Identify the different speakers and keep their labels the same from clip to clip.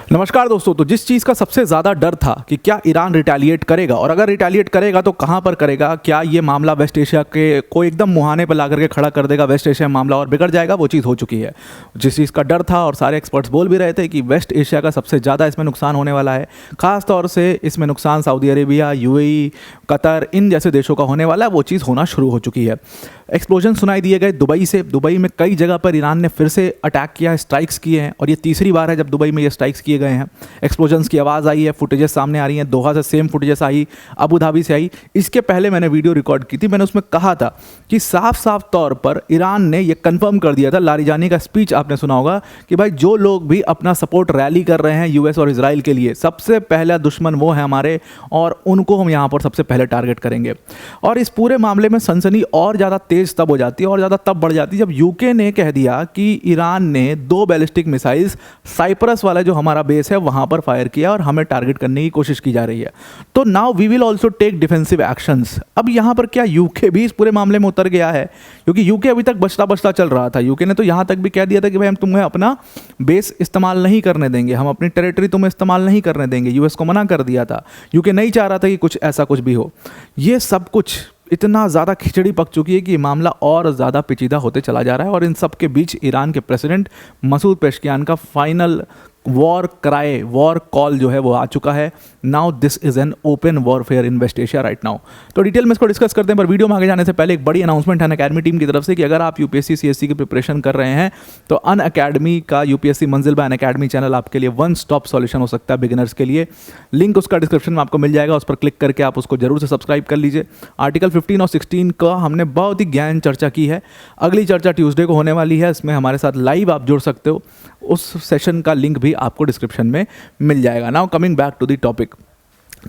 Speaker 1: नमस्कार दोस्तों। तो जिस चीज़ का सबसे ज़्यादा डर था कि क्या ईरान रिटेलिएट करेगा और अगर रिटेलिएट करेगा तो कहाँ पर करेगा, क्या ये मामला वेस्ट एशिया के को एकदम मुहाने पर ला करके खड़ा कर देगा, वेस्ट एशिया मामला और बिगड़ जाएगा, वो चीज़ हो चुकी है। जिस चीज़ का डर था और सारे एक्सपर्ट्स बोल भी रहे थे कि वेस्ट एशिया का सबसे ज़्यादा इसमें नुकसान होने वाला है, ख़ास तौर से इसमें नुकसान सऊदी अरेबिया, यूएई, कतर, इन जैसे देशों का होने वाला है, वो चीज़ होना शुरू हो चुकी है। एक्सप्लोजन सुनाई दिए गए दुबई से। दुबई में कई जगह पर ईरान ने फिर से अटैक किया है, स्ट्राइक्स किए हैं और ये तीसरी बार है जब दुबई में ये स्ट्राइक्स किए गए हैं। एक्सप्लोजन्स की आवाज़ आई है, फुटेजेस सामने आ रही हैं। दोहा से सेम फुटेजेस आई, अबू धाबी से आई। इसके पहले मैंने वीडियो रिकॉर्ड की थी, मैंने उसमें कहा था कि साफ साफ तौर पर ईरान ने यह कंफर्म कर दिया था, लारिजानी का स्पीच आपने सुना होगा, कि भाई जो लोग भी अपना सपोर्ट रैली कर रहे हैं यूएस और इजराइल के लिए, सबसे पहला दुश्मन वो है हमारे और उनको हम यहाँ पर सबसे पहले टारगेट करेंगे। और इस पूरे मामले में सनसनी और ज़्यादा तेज तब हो जाती है और ज़्यादा तब बढ़ जाती है जब यूके ने कह दिया कि ईरान ने 2 बैलिस्टिक मिसाइल्स साइप्रस वाला जो हमारा बेस है वहाँ पर फायर किया और हमें टारगेट करने की कोशिश की जा रही है। तो now we will also take defensive actions. अब यहाँ पर क्या यूके भी इस पूरे मामले में उतर गया है? क्योंकि यूके अभी तक बचता बचता चल रहा था। यूके ने तो यहाँ तक भी कह दिया था कि भाई हम तुम्हें अपना बेस इस्तेमाल नहीं करने देंगे, हम अपनी टेरिटरी तुम्हें इस्तेमाल नहीं करने देंगे। यूएस को मना कर दिया था। यूके नहीं चाह रहा था कि कुछ ऐसा कुछ भी हो। ये सब कुछ इतना ज़्यादा खिचड़ी पक चुकी है कि मामला और ज़्यादा पेचीदा होते चला जा रहा है। और इन सब के बीच ईरान के प्रेसिडेंट मसूद पेशकियान का final war cry, war call जो है वो आ चुका है। Now this is an open warfare in West Asia right now. तो डिटेल में इसको डिस्कस करते हैं, पर वीडियो में आगे जाने से पहले एक बड़ी अनाउंसमेंट है अनअकैडमी टीम की तरफ से कि अगर आप यूपीएससी सीएससी की प्रिपरेशन कर रहे हैं तो अनअकैडमी का यूपीएससी मंजिल बाय अनअकैडमी चैनल आपके लिए वन स्टॉप सॉल्यूशन हो सकता है बिगिनर्स के लिए। लिंक उसका डिस्क्रिप्शन में आपको मिल जाएगा, उस पर क्लिक करके आप उसको जरूर से सब्सक्राइब कर लीजिए। आर्टिकल 15 और 16 का हमने बहुत ही ज्ञान चर्चा की है। अगली चर्चा ट्यूसडे को होने वाली है, इसमें हमारे साथ लाइव आप जुड़ सकते हो। उस सेशन का लिंक भी आपको डिस्क्रिप्शन में मिल जाएगा। Now coming back to the topic.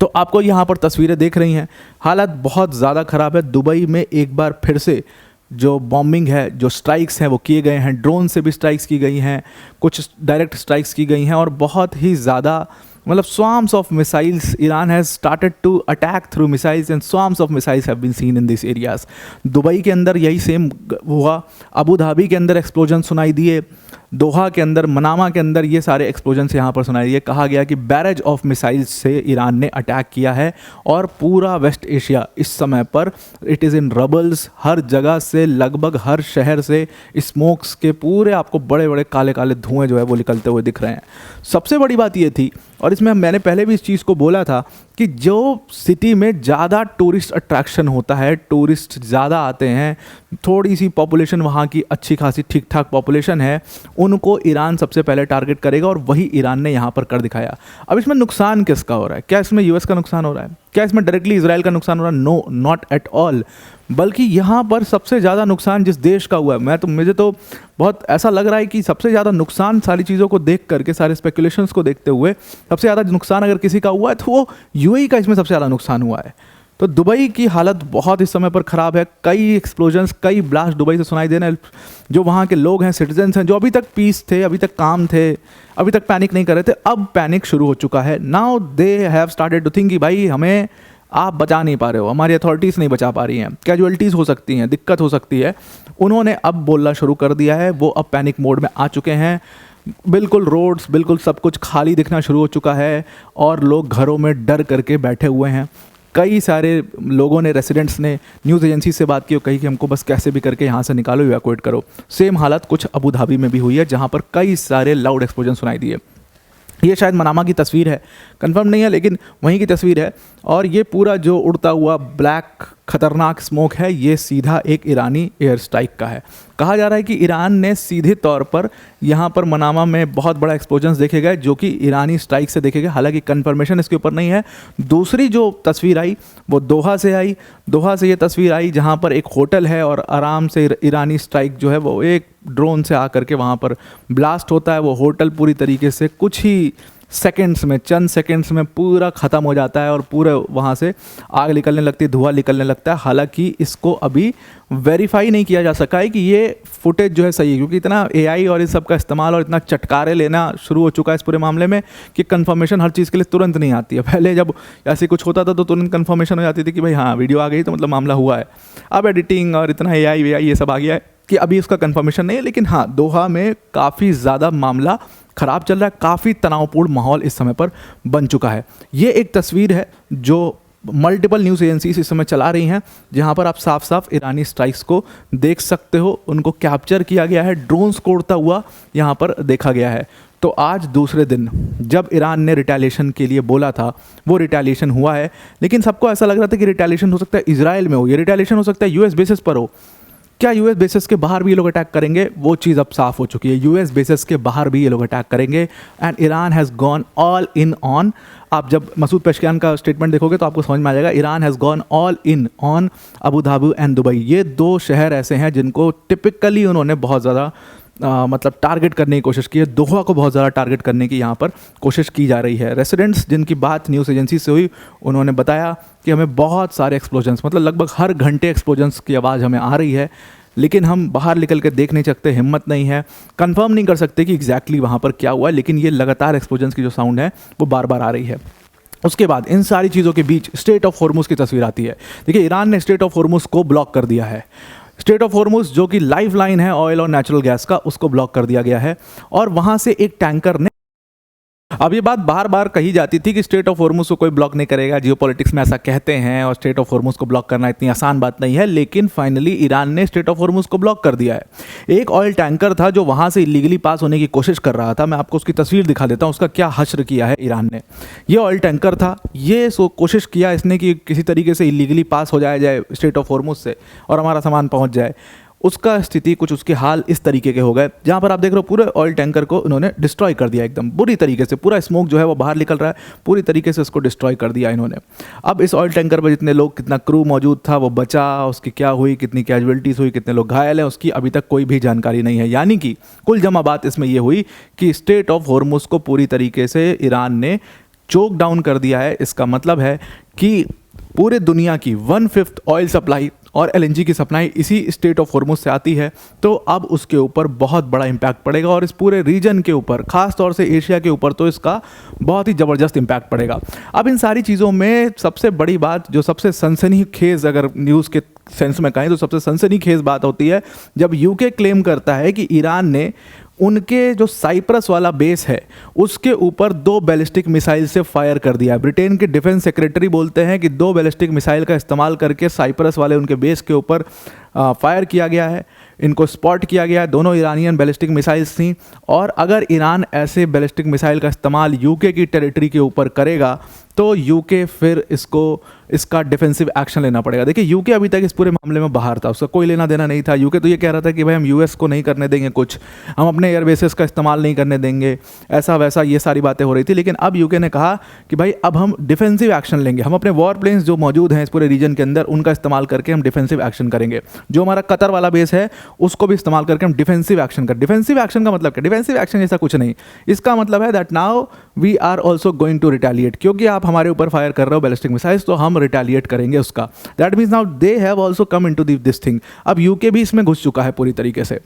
Speaker 1: तो आपको यहाँ पर तस्वीरें देख रही हैं, हालत बहुत ज़्यादा ख़राब है। दुबई में एक बार फिर से जो बॉम्बिंग है, जो स्ट्राइक्स हैं वो किए गए हैं। ड्रोन से भी स्ट्राइक्स की गई हैं, कुछ डायरेक्ट स्ट्राइक्स की गई हैं और बहुत ही ज़्यादा मतलब swarms of missiles. Iran has started to attack through missiles and swarms of missiles have been seen in these areas. Dubai के अंदर यही सेम हुआ, अबू धाबी के अंदर एक्सप्लोजन सुनाई दिए, दोहा के अंदर, मनामा के अंदर ये सारे एक्सप्लोजन यहाँ पर सुनाई दिए। कहा गया कि बैरेज ऑफ मिसाइल्स से ईरान ने अटैक किया है और पूरा वेस्ट एशिया इस समय पर इट इज़ इन रबल्स। हर जगह से, लगभग हर शहर से स्मोक्स के पूरे आपको बड़े बड़े काले काले धुएँ जो है वो निकलते हुए दिख रहे हैं। सबसे बड़ी बात ये थी, और इसमें मैंने पहले भी इस चीज़ को बोला था, कि जो सिटी में ज़्यादा टूरिस्ट अट्रैक्शन होता है, टूरिस्ट ज़्यादा आते हैं, थोड़ी सी पॉपुलेशन वहाँ की अच्छी खासी ठीक ठाक पॉपुलेशन है, उनको ईरान सबसे पहले टारगेट करेगा और वही ईरान ने यहाँ पर कर दिखाया। अब इसमें नुकसान किसका हो रहा है? क्या इसमें यूएस का नुकसान हो रहा है? क्या इसमें डायरेक्टली इजराइल का नुकसान हो रहा है? No, not at all. बल्कि यहाँ पर सबसे ज़्यादा नुकसान जिस देश का हुआ है, मुझे तो बहुत ऐसा लग रहा है कि सबसे ज़्यादा नुकसान सारी चीज़ों को देख करके, सारे स्पेकुलेशंस को देखते हुए, सबसे ज़्यादा नुकसान अगर किसी का हुआ है तो वो यूएई का इसमें सबसे ज़्यादा नुकसान हुआ है। तो दुबई की हालत बहुत इस समय पर ख़राब है। कई एक्सप्लोजन्स, कई ब्लास्ट दुबई से सुनाई देने। जो वहाँ के लोग हैं, सिटीजन्स हैं, जो अभी तक पीस थे, अभी तक काम थे, अभी तक पैनिक नहीं कर रहे थे, अब पैनिक शुरू हो चुका है। Now they have started to think कि भाई हमें आप बचा नहीं पा रहे हो, हमारी अथॉरिटीज़ नहीं बचा पा रही हैं, कैजुअलिटीज़ हो सकती हैं, दिक्कत हो सकती है। उन्होंने अब बोलना शुरू कर दिया है, वो अब पैनिक मोड में आ चुके हैं। बिल्कुल रोड्स, बिल्कुल सब कुछ खाली दिखना शुरू हो चुका है और लोग घरों में डर करके बैठे हुए हैं। कई सारे लोगों ने, रेसिडेंट्स ने न्यूज़ एजेंसी से बात की और कही कि हमको बस कैसे भी करके यहाँ से निकालो, इवैक्यूएट करो। सेम हालत कुछ अबू धाबी में भी हुई है, जहाँ पर कई सारे लाउड एक्सप्लोजन सुनाई दिए। ये शायद मनामा की तस्वीर है, कंफर्म नहीं है, लेकिन वहीं की तस्वीर है। और ये पूरा जो उड़ता हुआ ब्लैक खतरनाक स्मोक है, ये सीधा एक ईरानी एयर स्ट्राइक का है। कहा जा रहा है कि ईरान ने सीधे तौर पर यहाँ पर मनामा में बहुत बड़ा एक्सप्लोजन्स देखे गए जो कि ईरानी स्ट्राइक से देखे गए। हालांकि कंफर्मेशन इसके ऊपर नहीं है। दूसरी जो तस्वीर आई वो दोहा से आई। दोहा से ये तस्वीर आई जहाँ पर एक होटल है और आराम से ईरानी स्ट्राइक जो है वो एक ड्रोन से आकर के वहाँ पर ब्लास्ट होता है। वो होटल पूरी तरीके से कुछ ही सेकंड्स में, चंद सेकंड्स में पूरा ख़त्म हो जाता है और पूरे वहाँ से आग निकलने लगती है, धुआं निकलने लगता है। हालांकि इसको अभी वेरीफाई नहीं किया जा सका है कि ये फुटेज जो है सही है, क्योंकि इतना एआई और इस सब का इस्तेमाल और इतना चटकारे लेना शुरू हो चुका है इस पूरे मामले में कि कंफर्मेशन हर चीज़ के लिए तुरंत नहीं आती है। पहले जब ऐसे कुछ होता था तो तुरंत कंफर्मेशन हो जाती थी कि भाई हाँ वीडियो आ गई तो मतलब मामला हुआ है। अब एडिटिंग और इतना एआई ये सब आ गया है कि अभी उसका कंफर्मेशन नहीं है। लेकिन हाँ, दोहा में काफ़ी ज़्यादा मामला ख़राब चल रहा है, काफ़ी तनावपूर्ण माहौल इस समय पर बन चुका है। ये एक तस्वीर है जो मल्टीपल न्यूज़ एजेंसीज इस समय चला रही हैं, जहां पर आप साफ साफ ईरानी स्ट्राइक्स को देख सकते हो। उनको कैप्चर किया गया है, ड्रोन्स को उड़ता हुआ यहाँ पर देखा गया है। तो आज दूसरे दिन जब ईरान ने रिटेलिएशन के लिए बोला था, वो रिटेलिएशन हुआ है, लेकिन सबको ऐसा लग रहा था कि रिटेलिएशन हो सकता है इजराइल में हो, ये रिटेलिएशन हो सकता है यूएस बेसिस पर हो। क्या यूएस बेसिस के बाहर भी ये लोग अटैक करेंगे, वो चीज़ अब साफ हो चुकी है। यूएस बेसिस के बाहर भी ये लोग अटैक करेंगे and Iran has gone all in on. आप जब मसूद पेशकियान का स्टेटमेंट देखोगे तो आपको समझ में आ जाएगा, Iran has gone all in on Abu Dhabi and Dubai. ये दो शहर ऐसे हैं जिनको टिपिकली उन्होंने बहुत ज़्यादा मतलब टारगेट करने की कोशिश की है। दोहा को बहुत ज़्यादा टारगेट करने की यहाँ पर कोशिश की जा रही है। रेसिडेंट्स जिनकी बात न्यूज़ एजेंसी से हुई, उन्होंने बताया कि हमें बहुत सारे एक्सप्लोजन्स, मतलब लगभग हर घंटे एक्सप्लोजन्स की आवाज़ हमें आ रही है, लेकिन हम बाहर निकल के देख नहीं सकते, हिम्मत नहीं है, कंफर्म नहीं कर सकते कि एग्जैक्टली वहाँ पर क्या हुआ है, लेकिन ये लगातार एक्सप्लोजन्स की जो साउंड है वो बार बार आ रही है। उसके बाद इन सारी चीज़ों के बीच स्ट्रेट ऑफ हॉर्मुज़ की तस्वीर आती है। देखिए, ईरान ने स्ट्रेट ऑफ हॉर्मुज़ को ब्लॉक कर दिया है। स्ट्रेट ऑफ हॉर्मुज़ जो कि लाइफ लाइन है ऑयल और नेचुरल गैस का, उसको ब्लॉक कर दिया गया है और वहाँ से एक टैंकर ने, अब ये बात बार बार कही जाती थी कि स्ट्रेट ऑफ हॉर्मुज़ को कोई ब्लॉक नहीं करेगा, जियोपॉलिटिक्स में ऐसा कहते हैं और स्ट्रेट ऑफ हॉर्मुज़ को ब्लॉक करना इतनी आसान बात नहीं है, लेकिन फाइनली ईरान ने स्ट्रेट ऑफ हॉर्मुज़ को ब्लॉक कर दिया है। एक ऑयल टैंकर था जो वहाँ से इलीगली पास होने की कोशिश कर रहा था, मैं आपको उसकी तस्वीर दिखा देता हूँ, उसका क्या हश्र किया है ईरान ने। ये ऑयल टैंकर था, ये कोशिश किया इसने कि किसी तरीके से इलीगली पास हो जाए स्ट्रेट ऑफ हॉर्मुज़ से और हमारा सामान पहुँच जाए। उसका स्थिति कुछ उसके हाल इस तरीके के हो गए, जहाँ पर आप देख रहे हो पूरे ऑयल टैंकर को उन्होंने डिस्ट्रॉय कर दिया एकदम बुरी तरीके से। पूरा स्मोक जो है वो बाहर निकल रहा है, पूरी तरीके से उसको डिस्ट्रॉय कर दिया इन्होंने। अब इस ऑयल टैंकर पर जितने लोग, कितना क्रू मौजूद था वो बचा, उसकी क्या हुई, कितनी कैजुअलिटीज़ हुई, कितने लोग घायल हैं, उसकी अभी तक कोई भी जानकारी नहीं है। यानी कि कुल जमा बात इसमें ये हुई कि स्ट्रेट ऑफ हॉर्मुज़ को पूरी तरीके से ईरान ने चोक डाउन कर दिया है। इसका मतलब है कि पूरे दुनिया की 1/5 ऑयल सप्लाई और एलएनजी की सप्लाई इसी स्ट्रेट ऑफ हॉर्मुज़ से आती है, तो अब उसके ऊपर बहुत बड़ा इम्पैक्ट पड़ेगा और इस पूरे रीजन के ऊपर, खास तौर से एशिया के ऊपर, तो इसका बहुत ही ज़बरदस्त इम्पैक्ट पड़ेगा। अब इन सारी चीज़ों में सबसे बड़ी बात, जो सबसे सनसनीखेज़ अगर न्यूज़ के सेंस में कहें तो सबसे सनसनीखेज़ बात होती है जब यूके क्लेम करता है कि ईरान ने उनके जो साइप्रस वाला बेस है उसके ऊपर 2 बैलिस्टिक मिसाइल से फायर कर दिया है। ब्रिटेन के डिफेंस सेक्रेटरी बोलते हैं कि 2 बैलिस्टिक मिसाइल का इस्तेमाल करके साइप्रस वाले उनके बेस के ऊपर फायर किया गया है, इनको स्पॉट किया गया है। दोनों ईरानियन बैलिस्टिक मिसाइल्स थी और अगर ईरान ऐसे बैलिस्टिक मिसाइल का इस्तेमाल यूके की टेरिटरी के ऊपर करेगा तो यूके फिर इसका डिफेंसिव एक्शन लेना पड़ेगा। देखिए, यूके अभी तक इस पूरे मामले में बाहर था, उसका कोई लेना देना नहीं था। यूके तो ये कह रहा था कि भाई हम यूएस को नहीं करने देंगे कुछ, हम अपने एयरबेसेस का इस्तेमाल नहीं करने देंगे, ऐसा वैसा ये सारी बातें हो रही थी। लेकिन अब यूके ने कहा कि भाई अब हम डिफेंसिव एक्शन लेंगे, हम अपने वॉर प्लेन्स जो मौजूद हैं इस पूरे रीजन के अंदर उनका इस्तेमाल करके हम डिफेंसिव एक्शन करेंगे। जो हमारा कतर वाला बेस है उसको भी इस्तेमाल करके हम डिफेंसिव एक्शन कर। डिफेंसिव एक्शन का मतलब क्या? डिफेंसिव एक्शन जैसा कुछ नहीं, इसका मतलब है that now we are also going to retaliate, क्योंकि आप हमारे ऊपर फायर कर रहे हो बैलिस्टिक मिसाइल्स तो हम रिटेलिएट करेंगे उसका। That means now they have also come into this thing. अब यूके भी इसमें घुस चुका है पूरी तरीके से।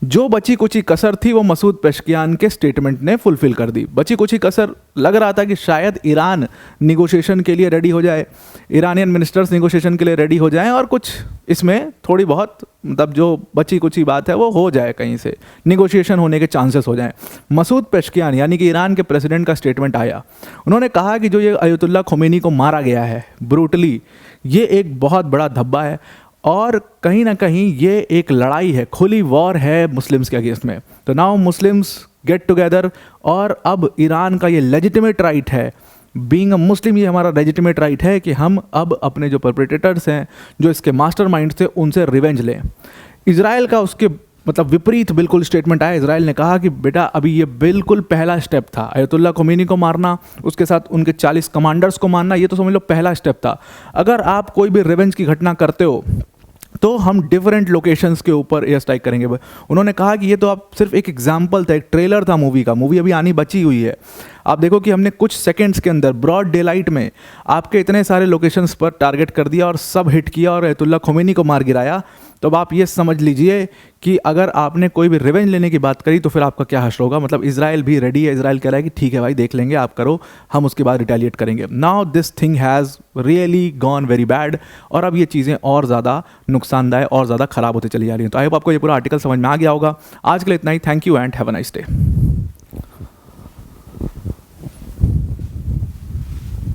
Speaker 1: जो बची कुची कसर थी वो मसूद पेशकियान के स्टेटमेंट ने फुलफिल कर दी। बची कुची कसर लग रहा था कि शायद ईरान निगोशिएशन के लिए रेडी हो जाए, ईरानियन मिनिस्टर्स निगोशिएशन के लिए रेडी हो जाएं और कुछ इसमें थोड़ी बहुत मतलब जो बची कुची बात है वो हो जाए, कहीं से निगोशिएशन होने के चांसेस हो जाएं। मसूद पेशकियान यानी कि ईरान के प्रेसिडेंट का स्टेटमेंट आया, उन्होंने कहा कि जो ये अयतुल्ला खोमेनी को मारा गया है ब्रूटली, ये एक बहुत बड़ा धब्बा है और कहीं ना कहीं ये एक लड़ाई है, खुली वॉर है मुस्लिम्स के अगेंस्ट में। तो नाउ मुस्लिम्स गेट टुगेदर और अब ईरान का ये लेजिटिमेट राइट है, बीइंग अ मुस्लिम, ये हमारा लेजिटिमेट राइट है कि हम अब अपने जो परपेट्रेटर्स हैं, जो इसके मास्टरमाइंड थे, उनसे रिवेंज लें। इजराइल का उसके मतलब विपरीत बिल्कुल स्टेटमेंट आया। इजराइल ने कहा कि बेटा अभी ये बिल्कुल पहला स्टेप था, अयतुल्ला खोमेनी को मारना, उसके साथ उनके 40 कमांडर्स को मारना, ये तो समझ लो पहला स्टेप था। अगर आप कोई भी रिवेंज की घटना करते हो तो हम डिफरेंट लोकेशंस के ऊपर एयर स्ट्राइक करेंगे। उन्होंने कहा कि ये तो आप सिर्फ एक एग्जाम्पल था, एक ट्रेलर था मूवी का, मूवी अभी आनी बची हुई है। आप देखो कि हमने कुछ सेकंड्स के अंदर ब्रॉड डे लाइट में आपके इतने सारे लोकेशंस पर टारगेट कर दिया और सब हिट किया और अयतुल्ला खोमेनी को मार गिराया। तो अब आप ये समझ लीजिए कि अगर आपने कोई भी रिवेंज लेने की बात करी तो फिर आपका क्या हश्र होगा। मतलब इजराइल भी रेडी है, इजराइल कह रहा है कि ठीक है भाई देख लेंगे, आप करो, हम उसके बाद रिटेलिएट करेंगे। Now this thing has really gone very bad और अब ये चीज़ें और ज़्यादा नुकसानदायक और ज़्यादा ख़राब होती चली जा रही हैं। तो आई होप आपको ये पूरा आर्टिकल समझ में आ गया होगा। आज के लिए इतना ही। Thank you and have a nice day.